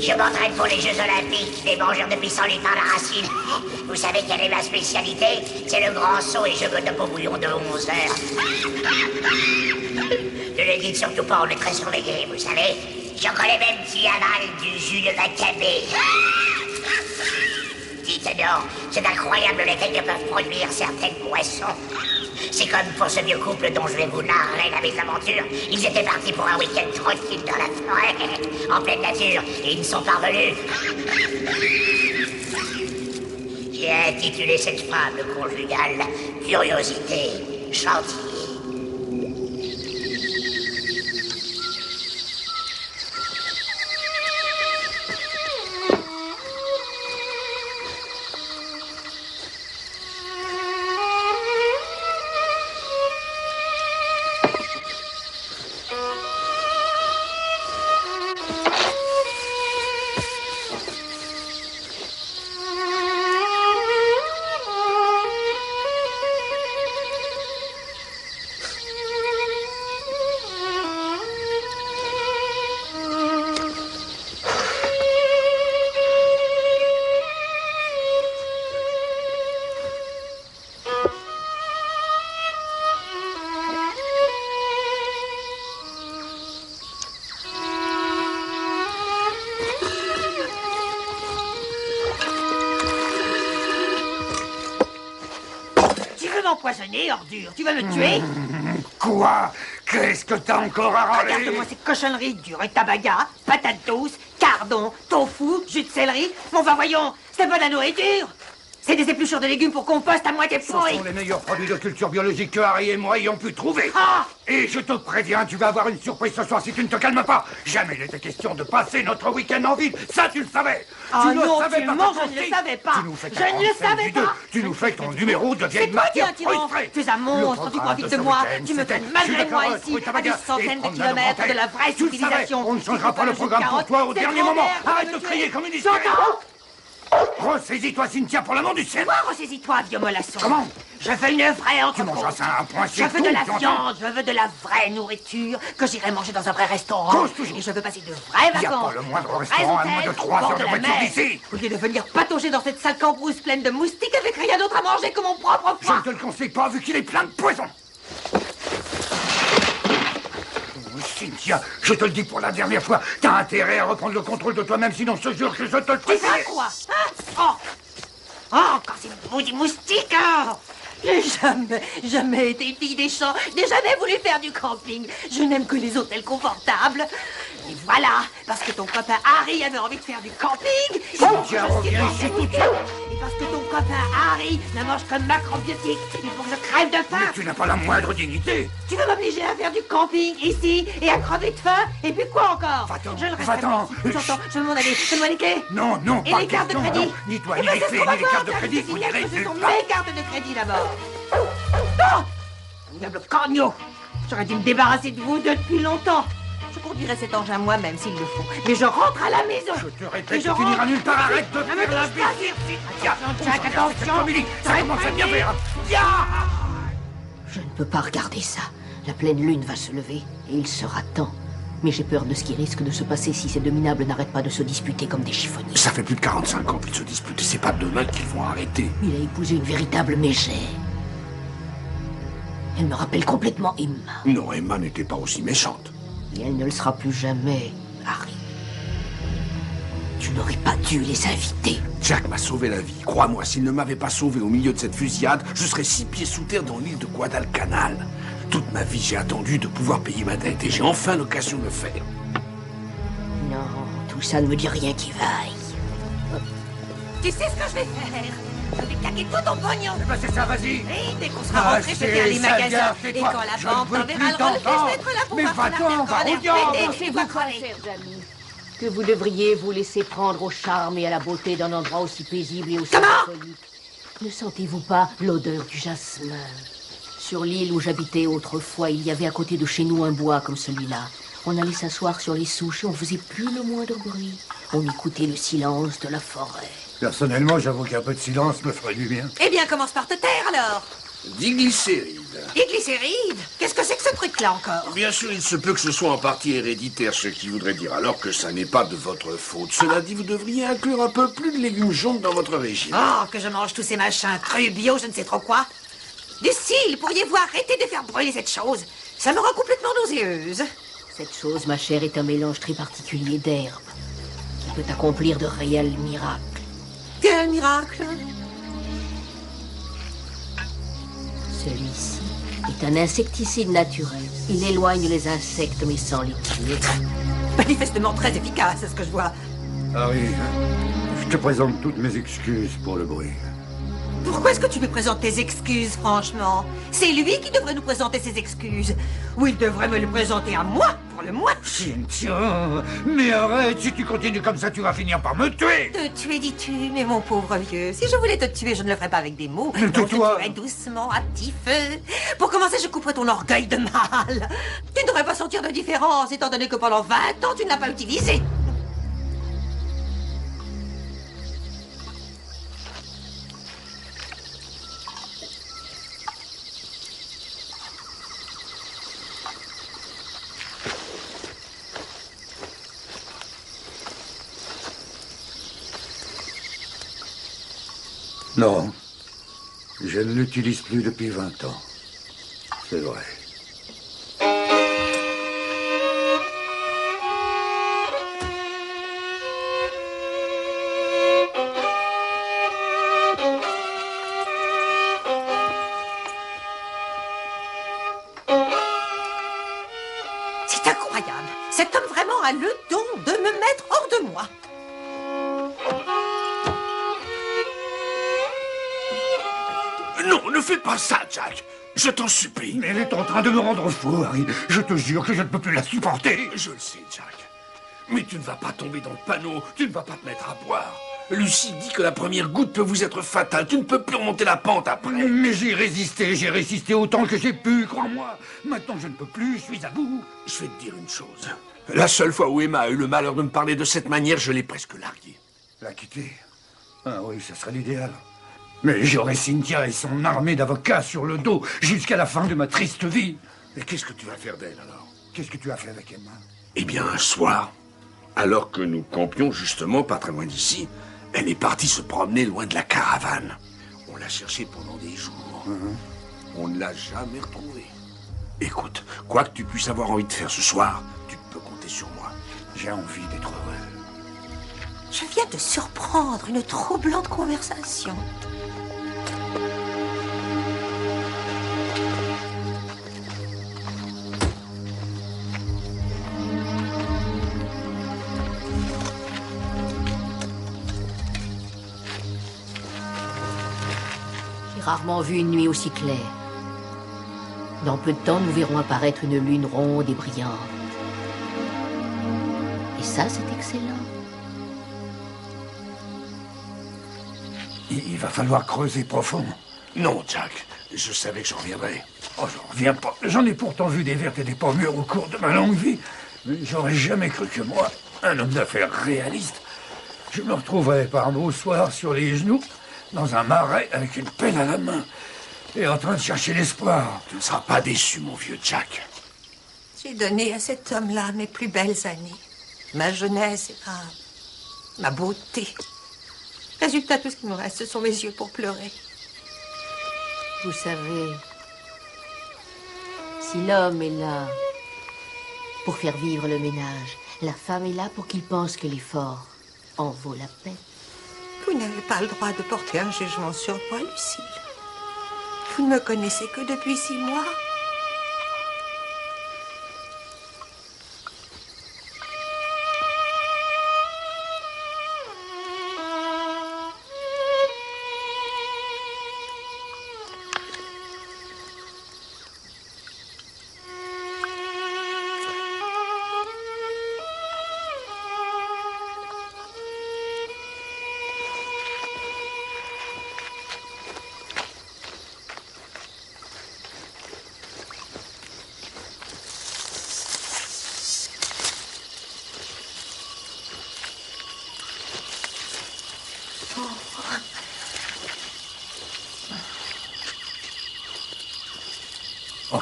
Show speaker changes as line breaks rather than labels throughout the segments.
Je m'entraîne pour les Jeux Olympiques, les mangeurs de pissenlit par la racine. Vous savez quelle est ma spécialité? C'est le grand saut et je me tape au bouillon de 11 heures. Ne le dites surtout pas, on est très surveillés, vous savez. J'en connais même qui avale du jus de macabé. Dites donc, c'est incroyable l'effet que peuvent produire certaines boissons. C'est comme pour ce vieux couple dont je vais vous narrer la mésaventure. Ils étaient partis pour un week-end tranquille dans la forêt, en pleine nature, et ils ne sont pas revenus. J'ai intitulé cette fable conjugale Curiosité Chantilly.
Empoisonné, ordure. Tu vas me tuer?
Quoi? Qu'est-ce que t'as encore à râler?
Regarde-moi ces cochonneries, du rutabaga, patates douces, cardon, tofu, jus de céleri. Bon, va voyons, c'est pas de la nourriture. C'est des épluchures de légumes pour compost à moitié pourris.
Ce sont les meilleurs produits de culture biologique que Harry et moi ayons pu trouver.
Ah!
Et je te préviens, tu vas avoir une surprise ce soir si tu ne te calmes pas. Jamais il n'était question de passer notre week-end en ville. Ça, tu le savais.
Ah
tu
non,
le savais pas.
je ne le savais pas.
Tu nous fais
Je ne le savais pas.
Tu nous fais ton numéro de vieille
C'est toi qui
martyre
as un tyran.
frustrée.
Tu es un monstre, tu profites de moi. Tu me traînes malgré moi ici, à des centaines de kilomètres de la vraie civilisation.
On ne changera pas le programme pour toi au dernier moment. Arrête de crier comme une hystérique. Ressaisis-toi, Cynthia, pour l'amour du ciel.
Quoi, ressaisis-toi, vieux mollasson?
Comment?
Je veux une vraie entrecôte.
Tu mangeras ça à un point, c'est
Je veux
tout,
de la
tu entends?
viande, je veux de la vraie nourriture que j'irai manger dans un vrai restaurant.
Cause toujours.
Et je veux passer de vraies vacances.
Il n'y a pas le moindre restaurant à moins de 3 heures de voiture d'ici.
Au lieu de venir patauger dans cette salle cambrousse pleine de moustiques avec rien d'autre à manger que mon propre
Je
foie.
ne te le conseille pas, vu qu'il est plein de poison. Cynthia, je te le dis pour la dernière fois, t'as intérêt à reprendre le contrôle de toi-même, sinon je te jure que je te le
Tu sais quoi, hein? Oh, encore ces maudits moustiques, hein? J'ai jamais été une fille des champs, j'ai jamais voulu faire du camping. Je n'aime que les hôtels confortables. Et voilà, parce que ton copain Harry avait envie de faire du camping.
Cynthia, reviens ici tout de suite.
Et parce que ton copain Harry ne mange que macrobiotiques, il faut que je crève de faim.
Mais tu n'as pas la moindre dignité.
Tu veux m'obliger à faire du camping ici et à crever de faim? Et puis quoi encore?
Va-t'en,
Je ne resterai
va-t'en.
pas ici. J'entends, je veux m'en aller. Donne-moi les clés.
Non, non,
Et
pas
les cartes de
question,
crédit.
non. Ni toi,
Eh
ni
ben,
les
c'est
clés,
ce qu'on
ni les
va
cartes de
voir,
crédit,
car
vous
je signale
n'irez
que ce
nulle
sont
part.
mes cartes de crédit d'abord. Non! Diable cagno! J'aurais dû me débarrasser de vous depuis longtemps. Je conduirai cet engin moi-même s'il le faut. Mais je rentre à la maison.
Je te répète,
Et
tu finiras nulle part. Arrête de
Ne me
faire la
touche pas,
bêtise.
Jack, attention.
Ça commence à bien faire.
Je ne peux pas regarder ça. La pleine lune va se lever et il sera temps. Mais j'ai peur de ce qui risque de se passer si ces deux minables n'arrêtent pas de se disputer comme des chiffonniers.
Ça fait plus de 45 ans qu'ils se disputent et c'est pas demain qu'ils vont arrêter.
Il a épousé une véritable mégère. Elle me rappelle complètement Emma.
Non, Emma n'était pas aussi méchante.
Et elle ne le sera plus jamais, Harry. Tu n'aurais pas dû les inviter.
Jack m'a sauvé la vie. Crois-moi, s'il ne m'avait pas sauvé au milieu de cette fusillade, je serais 6 pieds sous terre dans l'île de Guadalcanal. Toute ma vie, j'ai attendu de pouvoir payer ma dette et j'ai enfin l'occasion de le faire.
Non, tout ça ne me dit rien qui vaille.
Tu sais ce que je vais faire? Je vais claquer tout ton pognon.
Eh ben c'est ça, vas-y.
Et dès qu'on sera rentré, je vais faire les magasins. Et quand la banque t'enverra le relevé, je vais être là pour
Mais
voir ton
va-t'en,
artère
va au
péter
diable.
et tu vas crever.
chers amis, que vous devriez vous laisser prendre au charme et à la beauté d'un endroit aussi paisible et aussi
Comment?
symbolique. Ne sentez-vous pas l'odeur du jasmin? Sur l'île où j'habitais autrefois, il y avait à côté de chez nous un bois comme celui-là. On allait s'asseoir sur les souches et on faisait plus le moindre bruit. On écoutait le silence de la forêt.
Personnellement, j'avoue qu'un peu de silence me ferait du bien.
Eh bien, commence par te taire alors.
Diglycéride.
Et glycéride? Qu'est-ce que c'est que ce truc-là encore?
Bien sûr, il se peut que ce soit en partie héréditaire, ce qui voudrait dire alors que ça n'est pas de votre faute. Cela dit, vous devriez inclure un peu plus de légumes jaunes dans votre régime.
Oh, que je mange tous ces machins crus, bio, je ne sais trop quoi. Lucille, pourriez-vous arrêter de faire brûler cette chose? Ça me rend complètement nauséeuse.
Cette chose, ma chère, est un mélange très particulier d'herbes qui peut accomplir de réels miracles.
Quel miracle!
Celui-ci est un insecticide naturel. Il éloigne les insectes mais sans les tuer.
Manifestement très efficace, c'est ce que je vois.
Harry, je te présente toutes mes excuses pour le bruit.
Pourquoi est-ce que tu me présentes tes excuses, franchement? C'est lui qui devrait nous présenter ses excuses. Ou il devrait me les présenter à moi, pour le moins.
Cynthia, mais arrête, si tu continues comme ça, tu vas finir par me tuer.
Te tuer, dis-tu, mais mon pauvre vieux. Si je voulais te tuer, je ne le ferais pas avec des mots.
Mais
Non, je te
tais-toi.
tuerais doucement, à petit feu. Pour commencer, je couperais ton orgueil de mâle. Tu ne devrais pas sentir de différence, étant donné que pendant 20 ans, tu ne l'as pas utilisé.
Non, je ne l'utilise plus depuis 20 ans. C'est vrai.
C'est incroyable. Cet homme vraiment a le don de me mettre hors de moi.
Non, ne fais pas ça, Jack. Je t'en supplie.
Mais elle est en train de me rendre fou, Harry. Je te jure que je ne peux plus la supporter.
Je le sais, Jack. Mais tu ne vas pas tomber dans le panneau. Tu ne vas pas te mettre à boire. Lucie dit que la première goutte peut vous être fatale. Tu ne peux plus remonter la pente après.
Mais j'ai résisté autant que j'ai pu, crois-moi. Maintenant, je ne peux plus, je suis à bout.
Je vais te dire une chose. La seule fois où Emma a eu le malheur de me parler de cette manière, je l'ai presque larguée.
La quitter? Ah oui, ça serait l'idéal. Mais j'aurai Cynthia et son armée d'avocats sur le dos jusqu'à la fin de ma triste vie.
Et qu'est-ce que tu vas faire d'elle, alors?
Qu'est-ce que tu as fait avec Emma?
Eh bien, un soir, alors que nous campions justement pas très loin d'ici, elle est partie se promener loin de la caravane. On l'a cherchée pendant des jours. On ne l'a jamais retrouvée. Écoute, quoi que tu puisses avoir envie de faire ce soir, tu peux compter sur moi.
J'ai envie d'être heureux.
Je viens de surprendre une troublante conversation.
J'ai rarement vu une nuit aussi claire. Dans peu de temps, nous verrons apparaître une lune ronde et brillante. Et ça, c'est excellent.
Il va falloir creuser profond.
Non, Jack, je savais que j'en reviendrais.
Oh, j'en reviens pas. J'en ai pourtant vu des vertes et des pas mûres au cours de ma longue vie. Mais j'aurais jamais cru que moi, un homme d'affaires réaliste, je me retrouverais par un beau soir sur les genoux, dans un marais avec une pelle à la main, et en train de chercher l'espoir.
Tu ne seras pas déçu, mon vieux Jack.
J'ai donné à cet homme-là mes plus belles années. Ma jeunesse et ma beauté. Résultat, tout ce qui me reste, ce sont mes yeux pour pleurer.
Vous savez, si l'homme est là pour faire vivre le ménage, la femme est là pour qu'il pense que l'effort en vaut la peine.
Vous n'avez pas le droit de porter un jugement sur moi, Lucille. Vous ne me connaissez que depuis 6 mois.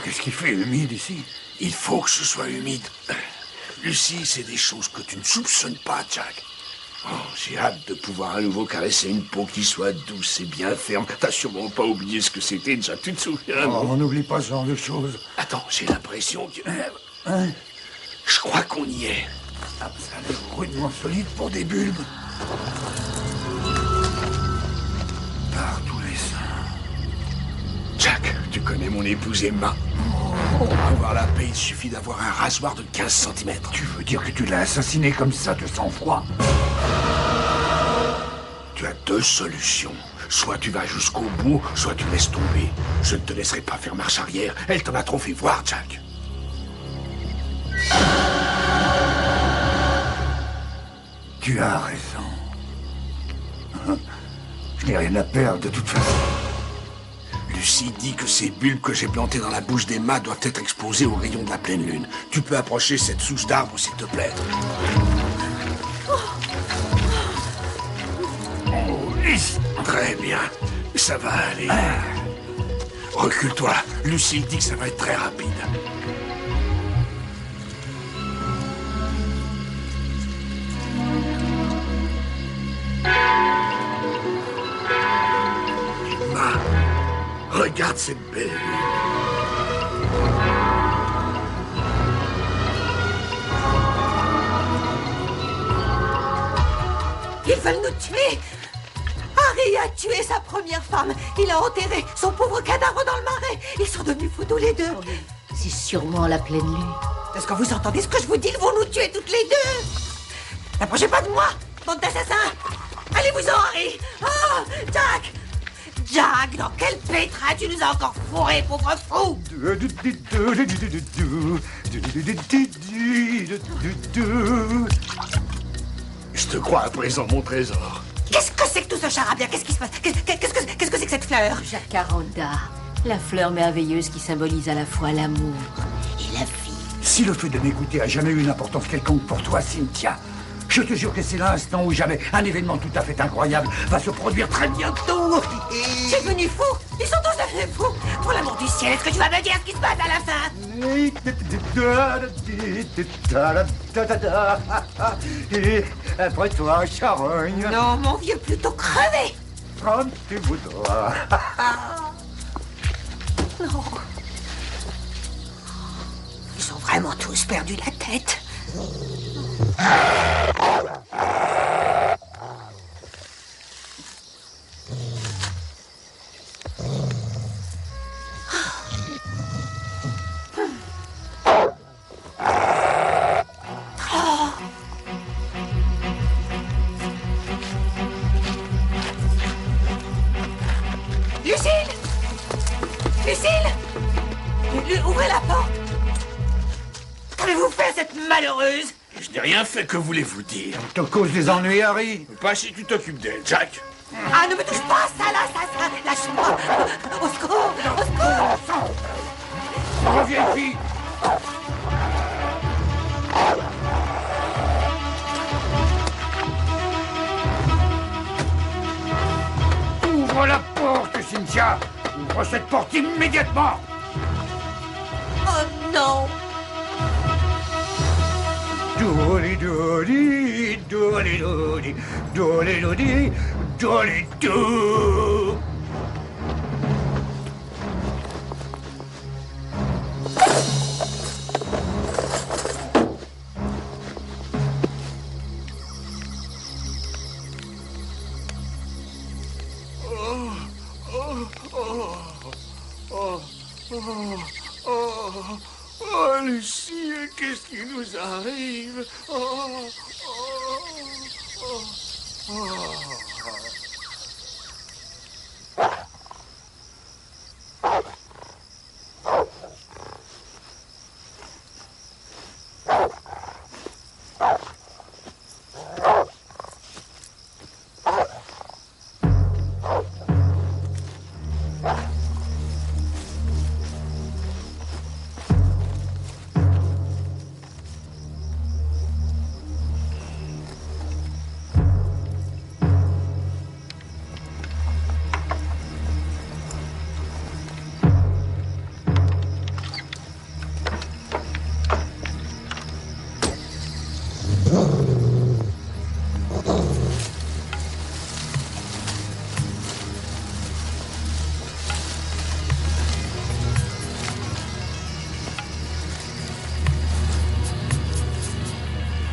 qu'est-ce qui fait humide ici?
Il faut que ce soit humide. Lucie, c'est des choses que tu ne soupçonnes pas, Jack. Oh, j'ai hâte de pouvoir à nouveau caresser une peau qui soit douce et bien ferme. T'as sûrement pas oublié ce que c'était, Jack, tu te souviens, non?
On n'oublie pas ce genre de choses.
Attends, j'ai l'impression que... Je crois qu'on y est.
Ah, ça a l'air rudement solide pour des bulbes. Par tous les seins.
Jack, tu connais mon épouse Emma. Pour avoir la paix, il suffit d'avoir un rasoir de 15 cm.
Tu veux dire que tu l'as assassiné comme ça de sang-froid?
Tu as deux solutions. Soit tu vas jusqu'au bout, soit tu laisses tomber. Je ne te laisserai pas faire marche arrière. Elle t'en a trop fait voir, Jack.
Tu as raison. Je n'ai rien à perdre de toute façon.
Lucie dit que ces bulbes que j'ai plantées dans la bouche d'Emma doivent être exposés aux rayons de la pleine lune. Tu peux approcher cette souche d'arbre, s'il te plaît.
Oh, lisse.
Très bien. Ça va aller. Recule-toi. Lucie dit que ça va être très rapide. Emma, regarde cette belle lune.
Ils veulent nous tuer. Harry a tué sa première femme. Il a enterré son pauvre cadavre dans le marais. Ils sont devenus fous tous les deux.
C'est sûrement la pleine lune.
Est-ce que vous entendez ce que je vous dis? Ils vont nous tuer toutes les deux. N'approchez pas de moi, bande d'assassins. Allez-vous-en, Harry. Oh, Jack. Jack, dans quel pétrin tu nous as encore fourré, pauvre fou?
Je te crois à présent, mon trésor.
Qu'est-ce que c'est que tout ce charabia? Qu'est-ce qui se passe? Qu'est-ce que c'est que cette fleur?
Jacaranda, la fleur merveilleuse qui symbolise à la fois l'amour et la vie.
Si le fait de m'écouter a jamais eu une importance quelconque pour toi, Cynthia, je te jure que c'est l'instant où jamais un événement tout à fait incroyable va se produire très bientôt.
Tu es devenu fou. Ils sont tous devenus fous. Pour l'amour du ciel, est-ce que tu vas me dire ce qui se passe à la fin?
Et après toi, charogne.
Non, mon vieux, plutôt crevé.
Comme tu voudras.
Non. Ils ont vraiment tous perdu la tête. Lucille! Lucille! Ouvrez la porte! Qu'avez-vous fait, cette malheureuse?
Je n'ai rien fait, que voulez-vous dire?
Te cause des ennuis, Harry.
Pas si tu t'occupes d'elle, Jack.
Ah, ne me touche pas, ça là, ça! Lâche-moi! Au secours! Au secours!
Reviens, fille. Ouvre la porte, Cynthia. Ouvre cette porte immédiatement.
Oh non!
Douli douli, douli douli, douli douli, douli dou.
Oh, Lucie, qu'est-ce qui nous arrive?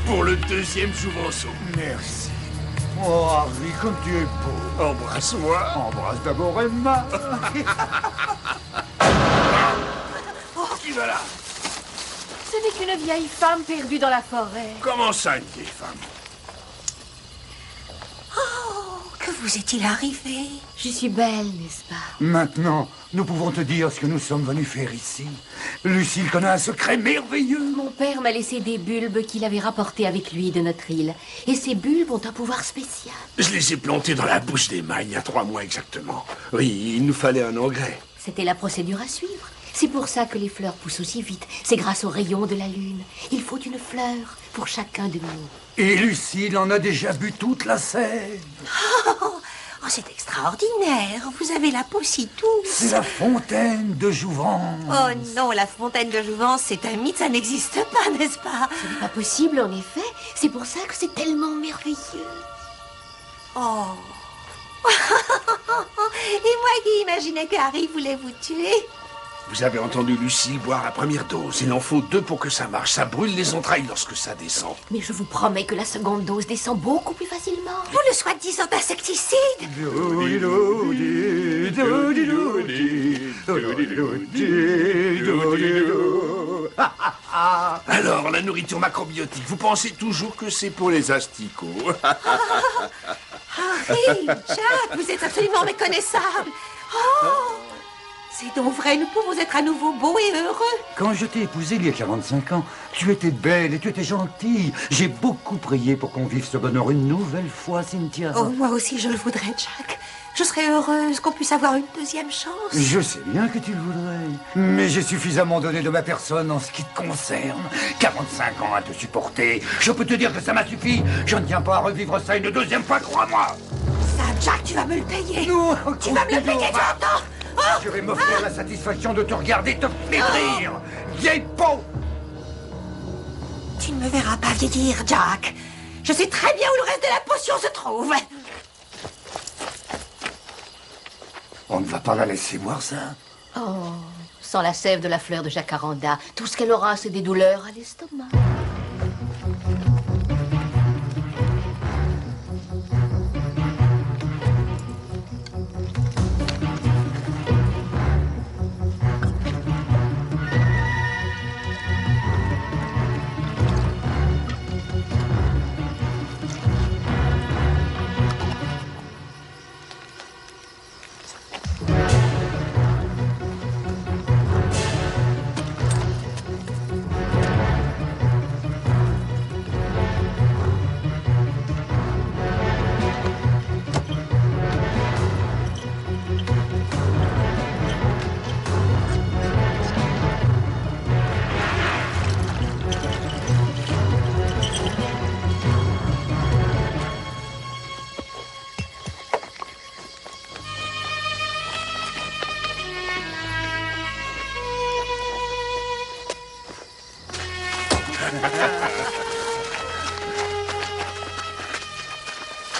Pour le deuxième Jouvenceau.
Merci. Oh, Harry, comme tu es beau.
Embrasse-moi.
Embrasse d'abord Emma.
Qui va là?
Ce n'est qu'une vieille femme perdue dans la forêt.
Comment ça, une vieille femme?
Que vous est-il arrivé?
Je suis belle, n'est-ce pas?
Maintenant, nous pouvons te dire ce que nous sommes venus faire ici. Lucille connaît un secret merveilleux.
Mon père m'a laissé des bulbes qu'il avait rapportés avec lui de notre île. Et ces bulbes ont un pouvoir spécial.
Je les ai plantés dans la bouche d'Emma il y a 3 mois exactement. Oui, il nous fallait un engrais.
C'était la procédure à suivre. C'est pour ça que les fleurs poussent aussi vite. C'est grâce aux rayons de la lune. Il faut une fleur pour chacun de nous.
Et Lucille en a déjà bu toute la sève.
Oh, c'est extraordinaire. Vous avez la peau si douce.
C'est la fontaine de Jouvence.
Oh non, la fontaine de Jouvence, c'est un mythe, ça n'existe pas, n'est-ce pas?
Ce n'est pas possible, en effet. C'est pour ça que c'est tellement merveilleux.
Oh. Et moi qui imaginais que Harry voulait vous tuer.
Vous avez entendu Lucille boire la première dose. Il en faut 2 pour que ça marche. Ça brûle les entrailles lorsque ça descend.
Mais je vous promets que la seconde dose descend beaucoup plus facilement.
Pour le soi-disant insecticide.
Alors, la nourriture macrobiotique, vous pensez toujours que c'est pour les asticots?
Harry, Jack, vous êtes absolument méconnaissable. Oh, c'est donc vrai, nous pouvons être à nouveau beaux et heureux.
Quand je t'ai épousée il y a 45 ans, tu étais belle et tu étais gentille. J'ai beaucoup prié pour qu'on vive ce bonheur une nouvelle fois, Cynthia.
Oh, moi aussi, je le voudrais, Jack. Je serais heureuse qu'on puisse avoir une deuxième chance.
Je sais bien que tu le voudrais, mais j'ai suffisamment donné de ma personne en ce qui te concerne. 45 ans à te supporter. Je peux te dire que ça m'a suffi. Je ne tiens pas à revivre ça une deuxième fois, crois-moi.
Ça, Jack, tu vas me le payer.
Non,
Tu vas me le payer, tu entends? Oh,
Je vais m'offrir la satisfaction de te regarder te flétrir. Vieille peau.
tu ne me verras pas vieillir, Jack. Je sais très bien où le reste de la potion se trouve.
On ne va pas la laisser boire ça.
Oh, sans la sève de la fleur de jacaranda, tout ce qu'elle aura, c'est des douleurs à l'estomac.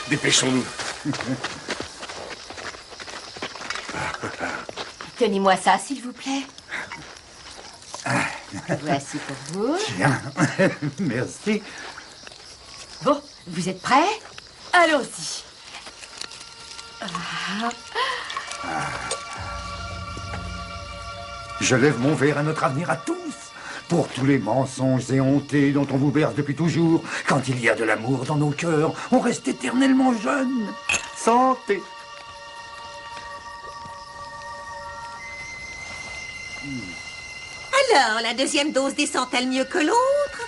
Dépêchons-nous.
Tenez-moi ça, s'il vous plaît. Voici pour vous.
Tiens, merci.
Bon, vous êtes prêts? Allons-y.
Je lève mon verre à notre avenir à tous. Pour tous les mensonges éhontés dont on vous berce depuis toujours. Quand il y a de l'amour dans nos cœurs, on reste éternellement jeunes. Santé.
Alors, la deuxième dose descend-elle mieux que l'autre?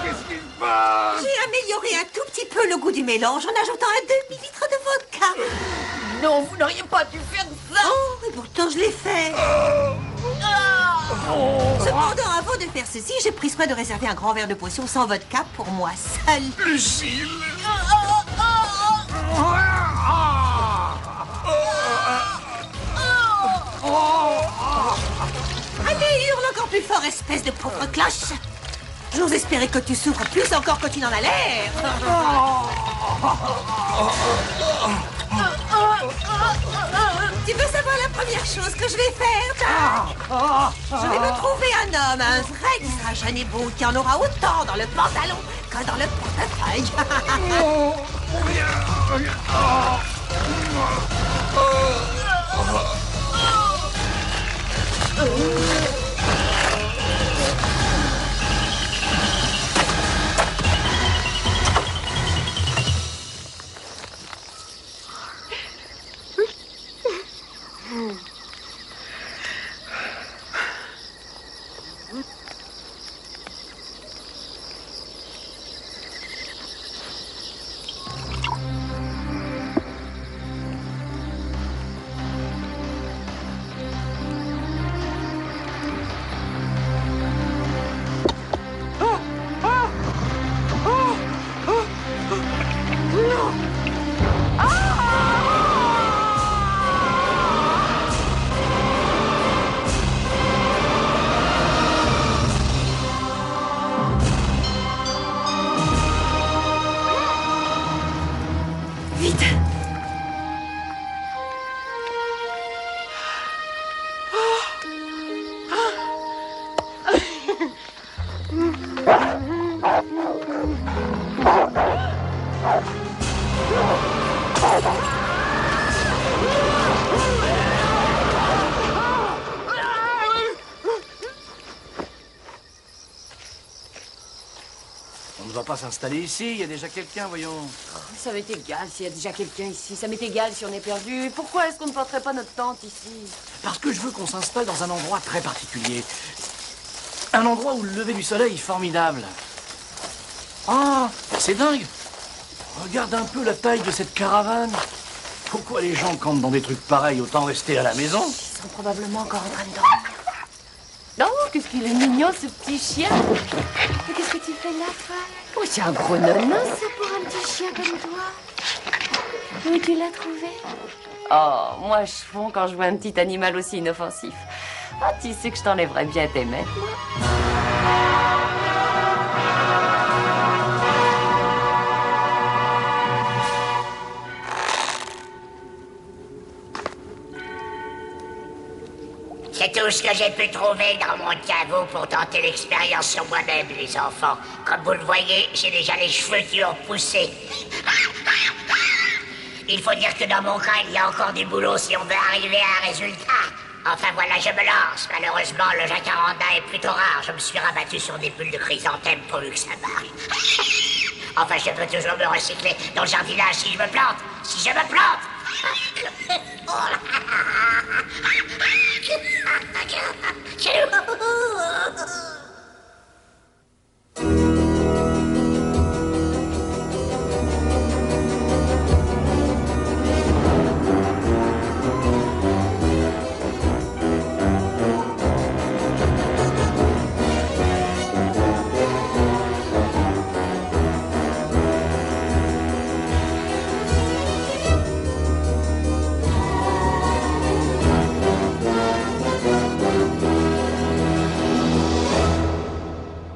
Qu'est-ce qui se passe?
J'ai amélioré un tout petit peu le goût du mélange en ajoutant un demi-litre de vodka.
Non, vous n'auriez pas dû faire ça.
Oh, et pourtant je l'ai fait. Cependant, avant de faire ceci, j'ai pris soin de réserver un grand verre de potion sans vodka pour moi seul.
Lucille!
encore, espèce de pauvre cloche. J'ose espérer que tu souffres plus encore que tu n'en as l'air. Tu veux savoir la première chose que je vais faire? Je vais me trouver un homme, un vrai qui sera jeune et beau, qui en aura autant dans le pantalon que dans le portefeuille.
On ne va pas s'installer ici, il y a déjà quelqu'un, voyons.
Ça m'est égal s'il y a déjà quelqu'un ici. Ça m'est égal si on est perdu. Pourquoi est-ce qu'on ne porterait pas notre tente ici?
Parce que je veux qu'on s'installe dans un endroit très particulier. Un endroit où le lever du soleil est formidable. Ah, c'est dingue. Regarde un peu la taille de cette caravane. Pourquoi les gens campent dans des trucs pareils? Autant rester à la maison.
Ils sont probablement encore en train de dormir. Non, qu'est-ce qu'il est mignon, ce petit chien. Mais qu'est-ce que tu fais là, toi? Oh, c'est un gros nonos, ça, pour un petit chien comme toi. Où tu l'as trouvé? Oh, moi, je fonds quand je vois un petit animal aussi inoffensif. Ah, tu sais que je t'enlèverais bien tes maîtres, moi.
C'est tout ce que j'ai pu trouver dans mon caveau pour tenter l'expérience sur moi-même, les enfants. Comme vous le voyez, j'ai déjà les cheveux qui ont poussé. Il faut dire que dans mon cas, il y a encore du boulot si on veut arriver à un résultat. Enfin voilà, je me lance. Malheureusement, le jacaranda est plutôt rare. Je me suis rabattu sur des bulles de chrysanthème pourvu que ça marche. Enfin, je peux toujours me recycler dans le jardinage si je me plante. Si je me plante. Oh là.